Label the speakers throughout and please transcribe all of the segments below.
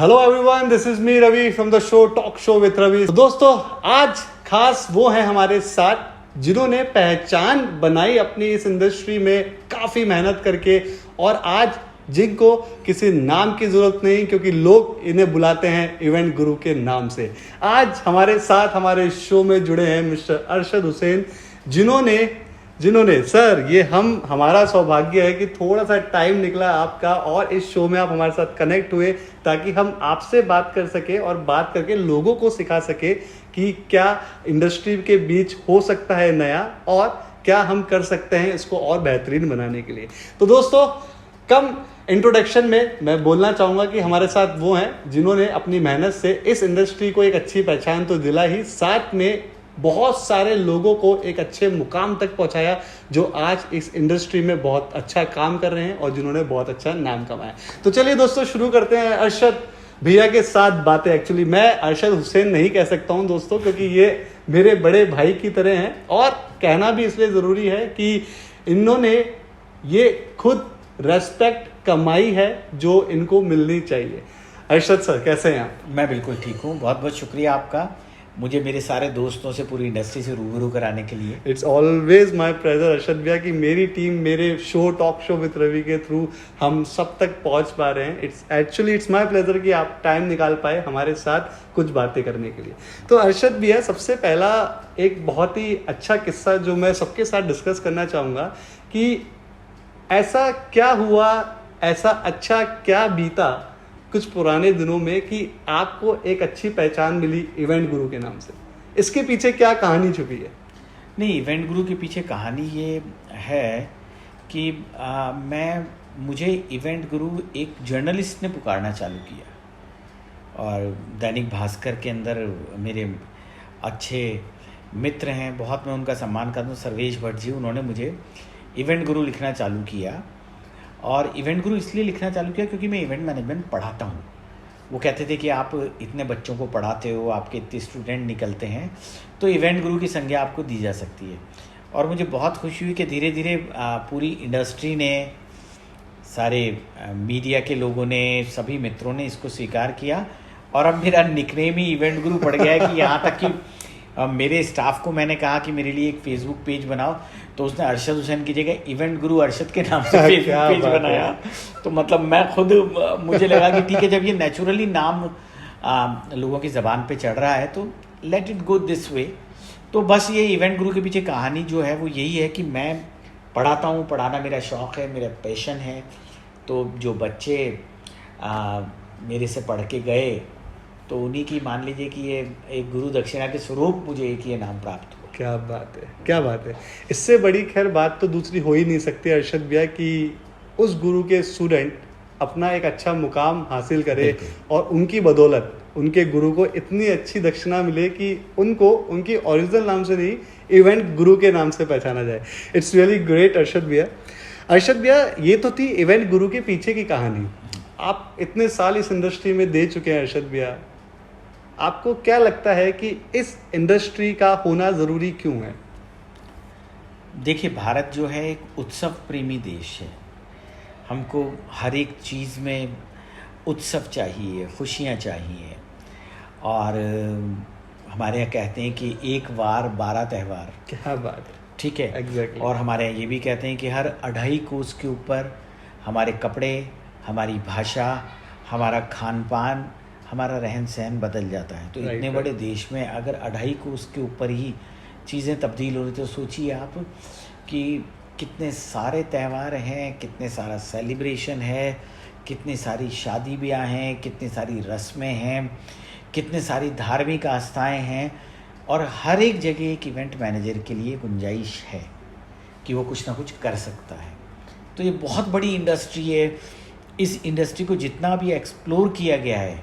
Speaker 1: Hello everyone, this is me Ravi from the show talk show with Ravi. दोस्तों, आज खास वो है हमारे साथ जिन्होंने पहचान बनाई अपनी इस इंडस्ट्री में काफी मेहनत करके, और आज जिनको किसी नाम की जरूरत नहीं, क्योंकि लोग इन्हें बुलाते हैं इवेंट गुरु के नाम से। आज हमारे साथ हमारे शो में जुड़े हैं मिस्टर अरशद हुसैन, जिन्होंने सर, ये हमारा सौभाग्य है कि थोड़ा सा टाइम निकला आपका और इस शो में आप हमारे साथ कनेक्ट हुए, ताकि हम आपसे बात कर सके और बात करके लोगों को सिखा सके कि क्या इंडस्ट्री के बीच हो सकता है नया, और क्या हम कर सकते हैं इसको और बेहतरीन बनाने के लिए। तो दोस्तों, कम इंट्रोडक्शन में मैं बोलना चाहूँगा कि हमारे साथ वो हैं जिन्होंने अपनी मेहनत से इस इंडस्ट्री को एक अच्छी पहचान तो दिला ही, साथ में बहुत सारे लोगों को एक अच्छे मुकाम तक पहुंचाया, जो आज इस इंडस्ट्री में बहुत अच्छा काम कर रहे हैं और जिन्होंने बहुत अच्छा नाम कमाया। तो चलिए दोस्तों, शुरू करते हैं अरशद भैया के साथ बातें। एक्चुअली मैं अरशद हुसैन नहीं कह सकता हूं दोस्तों, क्योंकि ये मेरे बड़े भाई की तरह हैं, और कहना भी इसलिए ज़रूरी है कि इन्होंने ये खुद रेस्पेक्ट कमाई है जो इनको मिलनी चाहिए। अरशद सर, कैसे हैं आप?
Speaker 2: मैं बिल्कुल ठीक हूँ। बहुत बहुत शुक्रिया आपका, मुझे मेरे सारे दोस्तों से, पूरी इंडस्ट्री से रूबरू कराने के लिए।
Speaker 1: It's always my pleasure Arshad भैया कि मेरी टीम मेरे show talk show with Ravi के थ्रू हम सब तक पहुंच पा रहे हैं। इट्स माई प्लेजर कि आप टाइम निकाल पाए हमारे साथ कुछ बातें करने के लिए। तो अरशद भैया, सबसे पहला एक बहुत ही अच्छा किस्सा जो मैं सबके साथ डिस्कस करना चाहूँगा कि ऐसा क्या हुआ, ऐसा अच्छा क्या बीता कुछ पुराने दिनों में कि आपको एक अच्छी पहचान मिली इवेंट गुरु के नाम से। इसके पीछे क्या कहानी छुपी है?
Speaker 2: नहीं, इवेंट गुरु के पीछे कहानी ये है कि मुझे इवेंट गुरु एक जर्नलिस्ट ने पुकारना चालू किया, और दैनिक भास्कर के अंदर मेरे अच्छे मित्र हैं, बहुत मैं उनका सम्मान करता हूँ, सर्वेश भट्ट जी, उन्होंने मुझे इवेंट गुरु लिखना चालू किया। और इवेंट गुरु इसलिए लिखना चालू किया क्योंकि मैं इवेंट मैनेजमेंट पढ़ाता हूँ। वो कहते थे कि आप इतने बच्चों को पढ़ाते हो, आपके इतने स्टूडेंट निकलते हैं, तो इवेंट गुरु की संज्ञा आपको दी जा सकती है। और मुझे बहुत खुशी हुई कि धीरे धीरे पूरी इंडस्ट्री ने, सारे मीडिया के लोगों ने, सभी मित्रों ने इसको स्वीकार किया, और अब मेरा निकनेम ही इवेंट गुरु पड़ गया है कि यहाँ तक कि मेरे स्टाफ को मैंने कहा कि मेरे लिए एक फेसबुक पेज बनाओ, तो उसने अरशद हुसैन की जगह इवेंट गुरु अरशद के नाम से फेसबुक पेज बनाया। तो मतलब मैं खुद, मुझे लगा कि ठीक है, जब ये नेचुरली नाम लोगों की ज़बान पे चढ़ रहा है तो let it go this way. तो बस ये इवेंट गुरु के पीछे कहानी जो है वो यही है कि मैं पढ़ाता हूँ, पढ़ाना मेरा शौक़ है, मेरा पैशन है। तो जो बच्चे मेरे से पढ़ के गए, तो उन्हीं की, मान लीजिए कि ये एक गुरु दक्षिणा के स्वरूप मुझे एक ये नाम प्राप्त हुआ।
Speaker 1: क्या बात है, क्या बात है। इससे बड़ी खैर बात तो दूसरी हो ही नहीं सकती अरशद भैया कि उस गुरु के स्टूडेंट अपना एक अच्छा मुकाम हासिल करे, और उनकी बदौलत उनके गुरु को इतनी अच्छी दक्षिणा मिले कि उनको उनकी ओरिजिनल नाम से नहीं, इवेंट गुरु के नाम से पहचाना जाए। इट्स रियली ग्रेट अरशद भैया। अरशद भैया, ये तो थी इवेंट गुरु के पीछे की कहानी। आप इतने साल इस इंडस्ट्री में दे चुके हैं अरशद भैया, आपको क्या लगता है कि इस इंडस्ट्री का होना ज़रूरी क्यों है?
Speaker 2: देखिए, भारत जो है एक उत्सव प्रेमी देश है। हमको हर एक चीज़ में उत्सव चाहिए, खुशियाँ चाहिए, और हमारे यहाँ कहते हैं कि एक वार 12 त्यौहार।
Speaker 1: क्या बात है,
Speaker 2: ठीक है,
Speaker 1: एग्जैक्टली।
Speaker 2: और हमारे यहाँ ये भी कहते हैं कि हर 2.5 कोस के ऊपर हमारे कपड़े, हमारी भाषा, हमारा खान पान, हमारा रहन सहन बदल जाता है। तो इतने बड़े देश में अगर 2.5 कोस के ऊपर ही चीज़ें तब्दील हो रही, तो सोचिए आप कि कितने सारे त्यौहार हैं, कितने सारा सेलिब्रेशन है, कितनी सारी शादी ब्याह हैं, कितनी सारी रस्में हैं, कितने सारी धार्मिक आस्थाएं हैं, और हर एक जगह एक इवेंट मैनेजर के लिए गुंजाइश है कि वो कुछ ना कुछ कर सकता है। तो ये बहुत बड़ी इंडस्ट्री है। इस इंडस्ट्री को जितना भी एक्सप्लोर किया गया है,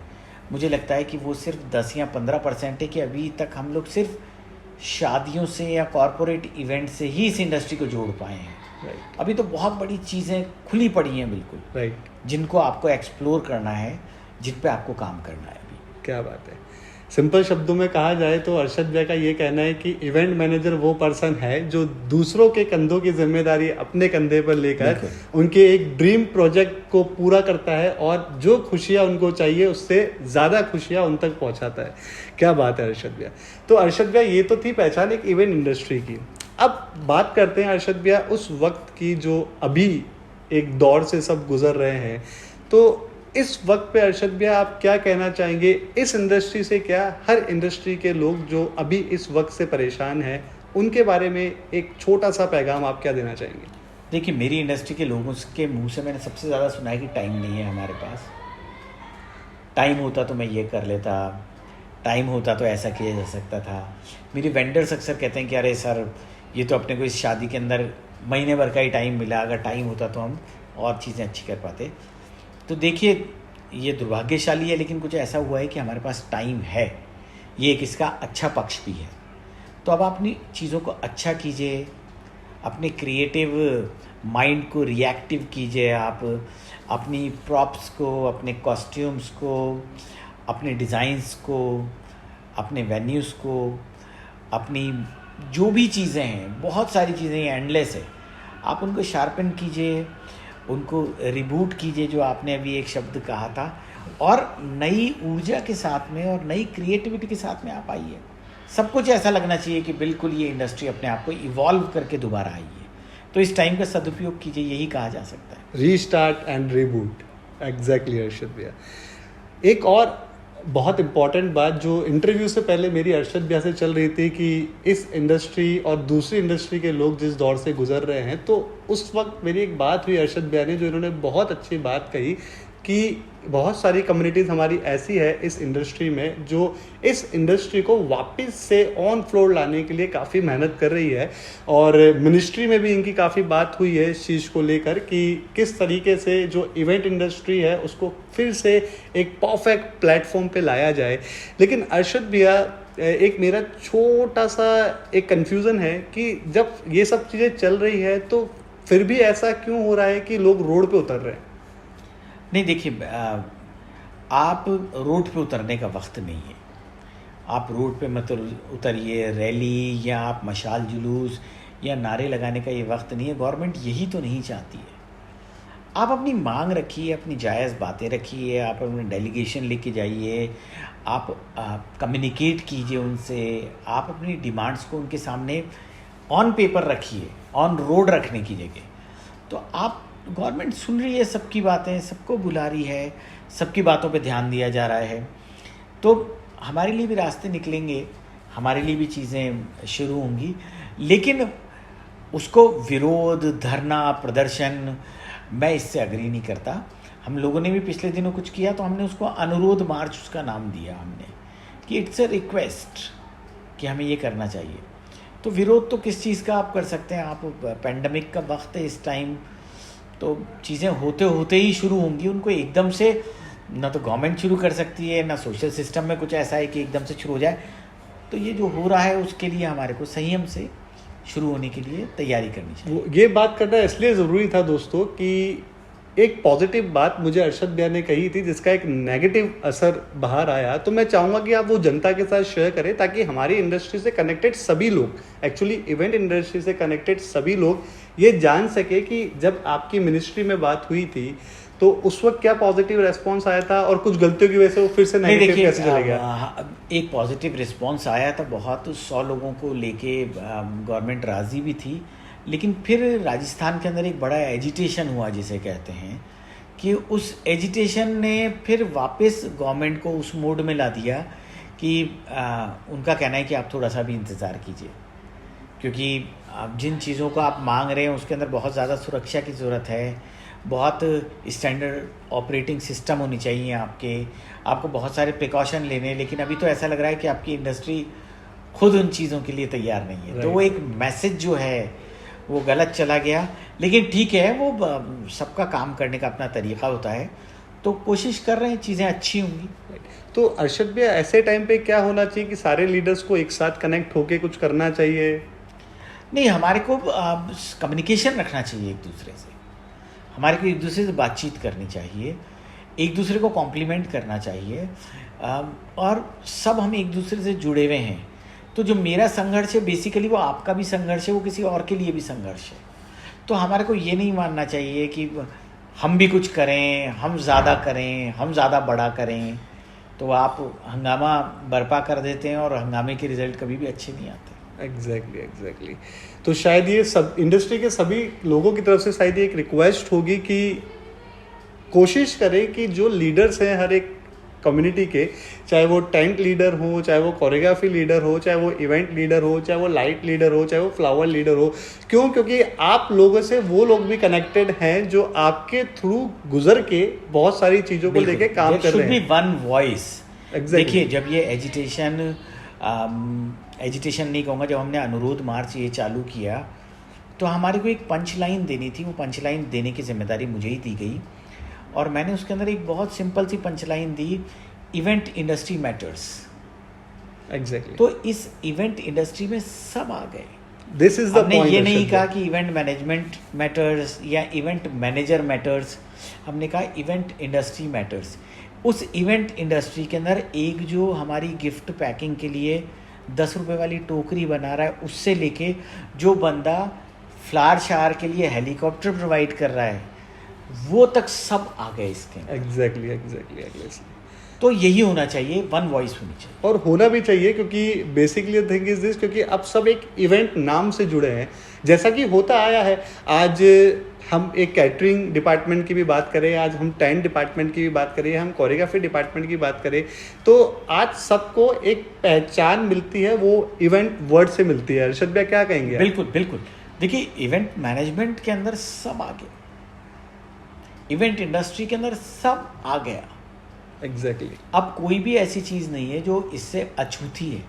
Speaker 2: मुझे लगता है कि वो सिर्फ 10 या 15% है, कि अभी तक हम लोग सिर्फ शादियों से या कॉरपोरेट इवेंट से ही इस इंडस्ट्री को जोड़ पाए हैं।
Speaker 1: राइट।
Speaker 2: अभी तो बहुत बड़ी चीज़ें खुली पड़ी हैं बिल्कुल,
Speaker 1: राइट,
Speaker 2: जिनको आपको एक्सप्लोर करना है, जिन पे आपको काम करना है अभी।
Speaker 1: क्या बात है। सिंपल शब्दों में कहा जाए तो अरशद भैया का ये कहना है कि इवेंट मैनेजर वो पर्सन है जो दूसरों के कंधों की जिम्मेदारी अपने कंधे पर लेकर उनके एक ड्रीम प्रोजेक्ट को पूरा करता है और जो खुशियाँ उनको चाहिए उससे ज़्यादा खुशियाँ उन तक पहुँचाता है। क्या बात है अरशद भैया। तो अरशद भैया ये तो थी पहचान एक इवेंट इंडस्ट्री की। अब बात करते हैं अरशद भैया उस वक्त की जो अभी एक दौर से सब गुजर रहे हैं, तो इस वक्त पे अरशद भैया आप क्या कहना चाहेंगे इस इंडस्ट्री से, क्या हर इंडस्ट्री के लोग जो अभी इस वक्त से परेशान हैं उनके बारे में एक छोटा सा पैगाम आप क्या देना चाहेंगे?
Speaker 2: देखिए, मेरी इंडस्ट्री के लोगों के मुंह से मैंने सबसे ज़्यादा सुना है कि टाइम नहीं है हमारे पास। टाइम होता तो मैं ये कर लेता, टाइम होता तो ऐसा किया जा सकता था। मेरे वेंडर्स अक्सर कहते हैं कि अरे सर, ये तो अपने को इस शादी के अंदर महीने भर का ही टाइम मिला, अगर टाइम होता तो हम और चीज़ें अच्छी कर पाते। तो देखिए, ये दुर्भाग्यशाली है, लेकिन कुछ ऐसा हुआ है कि हमारे पास टाइम है, ये एक इसका अच्छा पक्ष भी है। तो अब अपनी चीज़ों को अच्छा कीजिए, अपने क्रिएटिव माइंड को रिएक्टिव कीजिए, आप अपनी प्रॉप्स को, अपने कॉस्ट्यूम्स को, अपने डिज़ाइंस को, अपने वेन्यूज़ को, अपनी जो भी चीज़ें हैं, बहुत सारी चीज़ें एंडलेस है, आप उनको शार्पन कीजिए, उनको रिबूट कीजिए, जो आपने अभी एक शब्द कहा था, और नई ऊर्जा के साथ में और नई क्रिएटिविटी के साथ में आप आइए। सब कुछ ऐसा लगना चाहिए कि बिल्कुल ये इंडस्ट्री अपने आप को इवॉल्व करके दोबारा आई है। तो इस टाइम का सदुपयोग कीजिए, यही कहा जा सकता है।
Speaker 1: Restart and reboot, exactly Arshad भैया। एक और बहुत इंपॉर्टेंट बात जो इंटरव्यू से पहले मेरी अरशद भैया से चल रही थी कि इस इंडस्ट्री और दूसरी इंडस्ट्री के लोग जिस दौर से गुजर रहे हैं, तो उस वक्त मेरी एक बात हुई अरशद भैया ने, जो इन्होंने बहुत अच्छी बात कही कि बहुत सारी कम्युनिटीज़ हमारी ऐसी है इस इंडस्ट्री में जो इस इंडस्ट्री को वापस से ऑन फ्लोर लाने के लिए काफ़ी मेहनत कर रही है, और मिनिस्ट्री में भी इनकी काफ़ी बात हुई है इस चीज़ को लेकर कि किस तरीके से जो इवेंट इंडस्ट्री है उसको फिर से एक परफेक्ट प्लेटफॉर्म पे लाया जाए। लेकिन अरशद भैया, एक मेरा छोटा सा एक कन्फ्यूज़न है कि जब ये सब चीज़ें चल रही है तो फिर भी ऐसा क्यों हो रहा है कि लोग रोड पे उतर रहे हैं?
Speaker 2: नहीं, देखिए, आप रोड पे उतरने का वक्त नहीं है। आप रोड पे मत उतरिए, रैली या आप मशाल जुलूस या नारे लगाने का ये वक्त नहीं है। गवर्नमेंट यही तो नहीं चाहती है। आप अपनी मांग रखिए, अपनी जायज़ बातें रखिए, आप अपने डेलीगेशन लेके जाइए, आप कम्युनिकेट कीजिए उनसे, आप अपनी डिमांड्स को उनके सामने ऑन पेपर रखिए, ऑन रोड रखने की जगह। तो आप, गवर्नमेंट सुन रही है सबकी बातें, सबको बुला रही है, सबकी बातों पे ध्यान दिया जा रहा है, तो हमारे लिए भी रास्ते निकलेंगे, हमारे लिए भी चीज़ें शुरू होंगी। लेकिन उसको विरोध, धरना, प्रदर्शन, मैं इससे अग्री नहीं करता। हम लोगों ने भी पिछले दिनों कुछ किया तो हमने उसको अनुरोध मार्च उसका नाम दिया हमने, कि इट्स अ रिक्वेस्ट कि हमें ये करना चाहिए। तो विरोध तो किस चीज़ का आप कर सकते हैं? आप, पेंडेमिक का वक्त है इस टाइम, तो चीज़ें होते होते ही शुरू होंगी। उनको एकदम से ना तो गवर्नमेंट शुरू कर सकती है, ना सोशल सिस्टम में कुछ ऐसा है कि एकदम से शुरू हो जाए। तो ये जो हो रहा है उसके लिए हमारे को संयम से शुरू होने के लिए तैयारी करनी चाहिए।
Speaker 1: ये बात करना इसलिए ज़रूरी था दोस्तों कि एक पॉजिटिव बात मुझे अरशद भैया ने कही थी जिसका एक नेगेटिव असर बाहर आया, तो मैं चाहूँगा कि आप वो जनता के साथ शेयर करें ताकि हमारी इंडस्ट्री से कनेक्टेड सभी लोग, एक्चुअली इवेंट इंडस्ट्री से कनेक्टेड सभी लोग ये जान सके कि जब आपकी मिनिस्ट्री में बात हुई थी तो उस वक्त क्या पॉजिटिव रिस्पॉन्स आया था और कुछ गलतियों की वजह से वो फिर से नेगेटिव कैसे चले गया।
Speaker 2: एक पॉजिटिव रिस्पॉन्स आया था, बहुत 100 लोगों को लेके गवर्नमेंट राज़ी भी थी, लेकिन फिर राजस्थान के अंदर एक बड़ा एजिटेशन हुआ जिसे कहते हैं, कि उस एजिटेशन ने फिर वापस गवर्नमेंट को उस मोड में ला दिया कि उनका कहना है कि आप थोड़ा सा भी इंतज़ार कीजिए, क्योंकि आप जिन चीज़ों को आप मांग रहे हैं उसके अंदर बहुत ज़्यादा सुरक्षा की ज़रूरत है, बहुत स्टैंडर्ड ऑपरेटिंग सिस्टम होनी चाहिए आपको बहुत सारे प्रिकॉशन लेने, लेकिन अभी तो ऐसा लग रहा है कि आपकी इंडस्ट्री खुद उन चीज़ों के लिए तैयार नहीं है। तो वो एक मैसेज जो है वो गलत चला गया, लेकिन ठीक है, वो सबका काम करने का अपना तरीक़ा होता है, तो कोशिश कर रहे हैं, चीज़ें अच्छी होंगी।
Speaker 1: तो अरशद भैया, ऐसे टाइम पे क्या होना चाहिए कि सारे लीडर्स को एक साथ कनेक्ट होके कुछ करना चाहिए?
Speaker 2: नहीं, हमारे को कम्युनिकेशन रखना चाहिए एक दूसरे से, हमारे को एक दूसरे से बातचीत करनी चाहिए। एक दूसरे को कॉम्प्लीमेंट करना चाहिए। और सब हम एक दूसरे से जुड़े हुए हैं। तो जो मेरा संघर्ष है बेसिकली वो आपका भी संघर्ष है, वो किसी और के लिए भी संघर्ष है। तो हमारे को ये नहीं मानना चाहिए कि हम भी कुछ करें, हम ज़्यादा करें, हम ज़्यादा बड़ा करें। तो आप हंगामा बर्पा कर देते हैं और हंगामे के रिजल्ट कभी भी अच्छे नहीं आते।
Speaker 1: एग्जैक्टली। तो शायद ये सब इंडस्ट्री के सभी लोगों की तरफ से शायद ये एक रिक्वेस्ट होगी कि कोशिश करें कि जो लीडर्स हैं हर एक कम्युनिटी के, चाहे वो टेंट लीडर हो, चाहे वो कोरियोग्राफी लीडर हो, चाहे वो इवेंट लीडर हो, चाहे वो लाइट लीडर हो, चाहे वो फ्लावर लीडर हो, क्योंकि आप लोगों से वो लोग भी कनेक्टेड हैं जो आपके थ्रू गुजर के बहुत सारी चीज़ों को लेके काम कर रहे हैं।
Speaker 2: One voice.
Speaker 1: Exactly.
Speaker 2: देखिए, जब ये एजिटेशन नहीं कहूँगा, जब हमने अनुरोध मार्च ये चालू किया तो हमारे को एक पंच लाइन देनी थी। वो पंच लाइन देने की जिम्मेदारी मुझे ही दी गई और मैंने उसके अंदर एक बहुत सिंपल सी पंच लाइन दी, इवेंट इंडस्ट्री मैटर्स।
Speaker 1: एग्जैक्टली।
Speaker 2: तो इस इवेंट इंडस्ट्री में सब आ गए।
Speaker 1: दिस इज द
Speaker 2: हमने
Speaker 1: पॉइंट।
Speaker 2: ये नहीं कहा कि इवेंट मैनेजमेंट मैटर्स या इवेंट मैनेजर मैटर्स, हमने कहा इवेंट इंडस्ट्री मैटर्स। उस इवेंट इंडस्ट्री के अंदर एक जो हमारी गिफ्ट पैकिंग के लिए 10 रुपए वाली टोकरी बना रहा है, उससे लेके जो बंदा फ्लावर शावर के लिए हेलीकॉप्टर प्रोवाइड कर रहा है, वो तक सब आ गए इसके।
Speaker 1: एग्जैक्टली।
Speaker 2: तो यही होना चाहिए, वन वॉइस होनी चाहिए।
Speaker 1: और होना भी चाहिए, क्योंकि बेसिकली थिंग इज दिस, क्योंकि अब सब एक इवेंट नाम से जुड़े हैं, जैसा कि होता आया है। आज हम एक कैटरिंग डिपार्टमेंट की भी बात करें, आज हम टेंट डिपार्टमेंट की भी बात करें, हम कोरियोग्राफी डिपार्टमेंट की बात करें, तो आज सबको एक पहचान मिलती है, वो इवेंट वर्ड से मिलती है। अर्शद भैया क्या कहेंगे?
Speaker 2: बिल्कुल। देखिए, इवेंट मैनेजमेंट के अंदर सब आ गया, इवेंट इंडस्ट्री के अंदर सब आ गया।
Speaker 1: एग्जैक्टली।
Speaker 2: अब कोई भी ऐसी चीज़ नहीं है जो इससे अछूती है।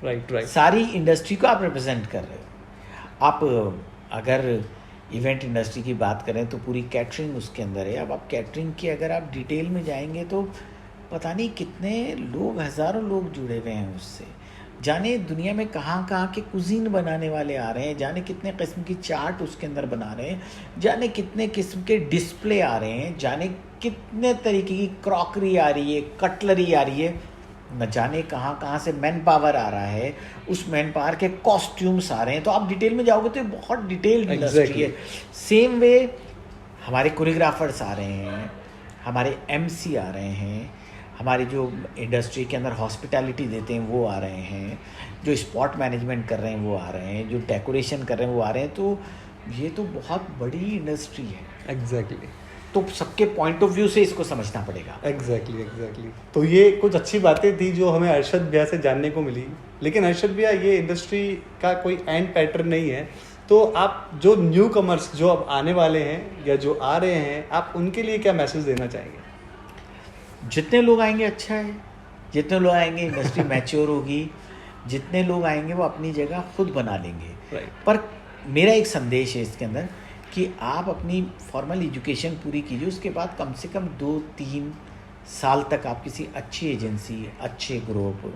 Speaker 1: राइट।
Speaker 2: सारी इंडस्ट्री को आप रिप्रेजेंट कर रहे हो। आप अगर इवेंट इंडस्ट्री की बात करें तो पूरी कैटरिंग उसके अंदर है। अब आप कैटरिंग की अगर आप डिटेल में जाएंगे तो पता नहीं कितने लोग, हज़ारों लोग जुड़े हुए हैं उससे। जाने दुनिया में कहाँ कहाँ के कुजीन बनाने वाले आ रहे हैं, जाने कितने किस्म की चाट उसके अंदर बना रहे हैं, जाने कितने किस्म के डिस्प्ले आ रहे हैं, जाने कितने तरीके की क्रॉकरी आ रही है, कटलरी आ रही है, न जाने कहाँ कहाँ से मैन पावर आ रहा है, उस मैन पावर के कॉस्ट्यूम्स आ रहे हैं। तो आप डिटेल में जाओगे तो बहुत डिटेल्ड इंडस्ट्री है। सेम वे हमारे कोरियोग्राफर्स आ रहे हैं, हमारे एमसी आ रहे हैं, हमारी जो इंडस्ट्री के अंदर हॉस्पिटैलिटी देते हैं वो आ रहे हैं, जो स्पॉट मैनेजमेंट कर रहे हैं वो आ रहे हैं, जो डेकोरेशन कर रहे हैं वो आ रहे हैं। तो ये तो बहुत बड़ी इंडस्ट्री है।
Speaker 1: एग्जैक्टली।
Speaker 2: तो सबके पॉइंट ऑफ व्यू से इसको समझना पड़ेगा।
Speaker 1: एग्जैक्टली। तो ये कुछ अच्छी बातें थी जो हमें अर्शद भैया से जानने को मिली। लेकिन अर्शद भैया, ये इंडस्ट्री का कोई एंड पैटर्न नहीं है, तो आप जो न्यू कमर्स जो अब आने वाले हैं या जो आ रहे हैं, आप उनके लिए क्या मैसेज देना चाहेंगे?
Speaker 2: जितने लोग आएंगे अच्छा है, जितने लोग आएंगे इंडस्ट्री मैच्योर होगी, जितने लोग आएंगे वो अपनी जगह खुद बना लेंगे।
Speaker 1: राइट।
Speaker 2: पर मेरा एक संदेश है इसके अंदर कि आप अपनी फॉर्मल एजुकेशन पूरी कीजिए, उसके बाद कम से कम 2-3 साल तक आप किसी अच्छी एजेंसी, अच्छे ग्रुप,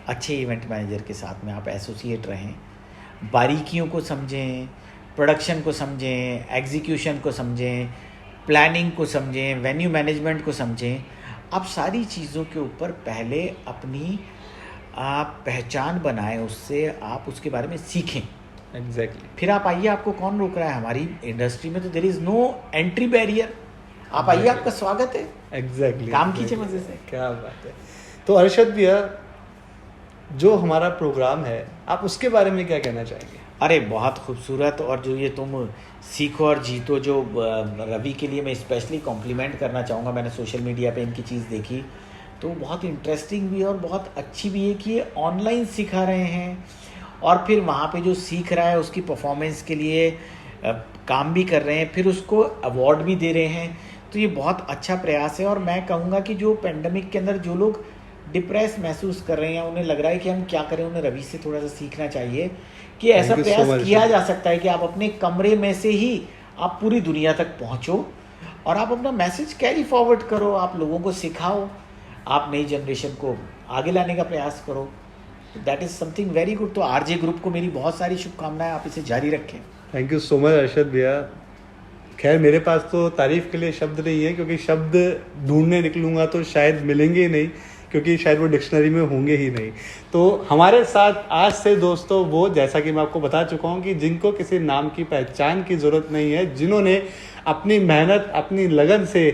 Speaker 2: अच्छे इवेंट मैनेजर के साथ में आप एसोसिएट रहें, बारीकियों को समझें, प्रोडक्शन को समझें, एग्जीक्यूशन को समझें, प्लानिंग को समझें, वेन्यू मैनेजमेंट को समझें। आप सारी चीज़ों के ऊपर पहले अपनी आप पहचान बनाएं, उससे आप उसके बारे में सीखें।
Speaker 1: एग्जैक्टली।
Speaker 2: फिर आप आइए, आपको कौन रोक रहा है? हमारी इंडस्ट्री में तो there is no entry barrier. आप आइए, आपका स्वागत है।
Speaker 1: एग्जैक्टली।
Speaker 2: काम कीजिए मजे से।
Speaker 1: क्या बात है। तो अर्शद भैया, जो हमारा प्रोग्राम है, आप उसके बारे में क्या कहना चाहेंगे?
Speaker 2: अरे बहुत खूबसूरत, और जो ये तुम सीखो और जीतो, जो रवि के लिए मैं स्पेशली कॉम्प्लीमेंट करना चाहूँगा। मैंने सोशल मीडिया पे इनकी चीज़ देखी तो बहुत इंटरेस्टिंग भी है और बहुत अच्छी भी है कि ये ऑनलाइन सिखा रहे हैं और फिर वहाँ पे जो सीख रहा है उसकी परफॉर्मेंस के लिए काम भी कर रहे हैं, फिर उसको अवार्ड भी दे रहे हैं। तो ये बहुत अच्छा प्रयास है। और मैं कहूँगा कि जो पेंडेमिक के अंदर जो लोग डिप्रेस महसूस कर रहे हैं या उन्हें लग रहा है कि हम क्या करें, उन्हें रवि से थोड़ा सा सीखना चाहिए कि ऐसा प्रयास किया जा सकता है कि आप अपने कमरे में से ही आप पूरी दुनिया तक पहुँचो और आप अपना मैसेज कैरी फॉरवर्ड करो, आप लोगों को सिखाओ, आप नई जनरेशन को आगे लाने का प्रयास करो। That is something very good. तो आरजे ग्रुप को मेरी बहुत सारी शुभकामनाएं, आप इसे जारी रखें।
Speaker 1: Thank you so much Arshad भैया। खैर मेरे पास तो तारीफ के लिए शब्द नहीं है, क्योंकि शब्द ढूंढने निकलूंगा तो शायद मिलेंगे ही नहीं, क्योंकि शायद वो डिक्शनरी में होंगे ही नहीं। तो हमारे साथ आज से दोस्तों वो, जैसा कि मैं आपको बता चुका हूँ कि जिनको किसी नाम की पहचान की ज़रूरत नहीं है, जिन्होंने अपनी मेहनत अपनी लगन से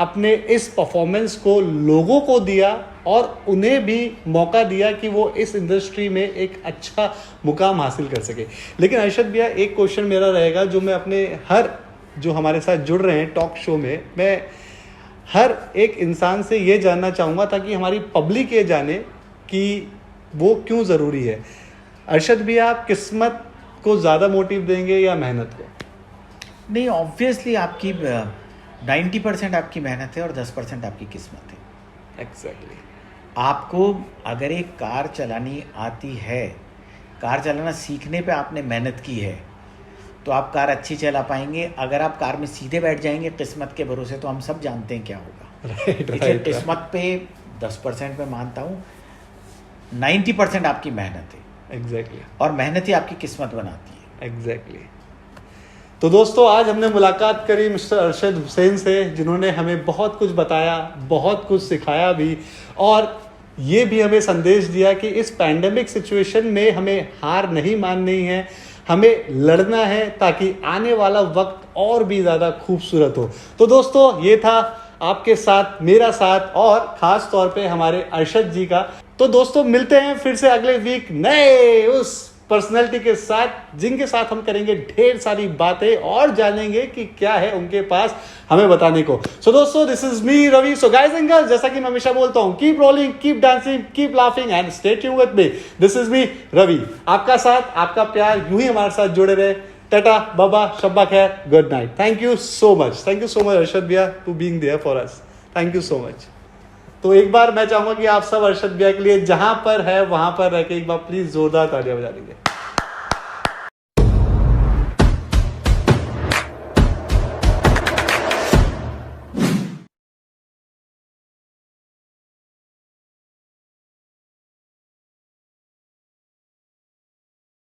Speaker 1: अपने इस परफॉर्मेंस को लोगों को दिया और उन्हें भी मौका दिया कि वो इस इंडस्ट्री में एक अच्छा मुकाम हासिल कर सके। लेकिन अर्शद भैया, एक क्वेश्चन मेरा रहेगा जो मैं अपने हर जो हमारे साथ जुड़ रहे हैं टॉक शो में, मैं हर एक इंसान से ये जानना चाहूँगा ताकि हमारी पब्लिक ये जाने कि वो क्यों ज़रूरी है। अर्शद भैया, आप किस्मत को ज़्यादा मोटिव देंगे या मेहनत को?
Speaker 2: नहीं, ऑब्वियसली आपकी 90% आपकी मेहनत है और 10% आपकी किस्मत है।
Speaker 1: एग्जैक्टली।
Speaker 2: आपको अगर एक कार चलानी आती है, कार चलाना सीखने पे आपने मेहनत की है, तो आप कार अच्छी चला पाएंगे। अगर आप कार में सीधे बैठ जाएंगे किस्मत के भरोसे, तो हम सब जानते हैं क्या होगा। इसलिए किस्मत पे 10% मैं मानता हूँ, 90% आपकी मेहनत है।
Speaker 1: एग्जैक्टली।
Speaker 2: और मेहनत ही आपकी किस्मत बनाती है।
Speaker 1: एग्जैक्टली। तो दोस्तों, आज हमने मुलाकात करी मिस्टर अरशद हुसैन से, जिन्होंने हमें बहुत कुछ बताया, बहुत कुछ सिखाया भी, और ये भी हमें संदेश दिया कि इस पैंडेमिक सिचुएशन में हमें हार नहीं माननी है, हमें लड़ना है ताकि आने वाला वक्त और भी ज़्यादा खूबसूरत हो। तो दोस्तों, ये था आपके साथ मेरा साथ और ख़ास तौर पे हमारे अरशद जी का। तो दोस्तों, मिलते हैं फिर से अगले वीक नए उस पर्सनैलिटी के साथ, जिनके साथ हम करेंगे ढेर सारी बातें और जानेंगे कि क्या है उनके पास हमें बताने को। सो दोस्तों, this is me Ravi. So guys and girls, जैसा कि मैं हमेशा बोलता हूं, keep rolling, keep dancing, keep laughing and stay tuned with me. This is me Ravi. आपका साथ, आपका प्यार यूं ही हमारे साथ जुड़े रहे। टाटा, बाबा, शब्बा खैर, good night. Thank you so much Arshad भैया to being there for us. Thank you so much. तो एक बार मैं चाहूंगा कि आप सब अरशद भैया के लिए जहां पर है वहां पर रह के एक बार प्लीज जोरदार तालियां बजा दीजिए।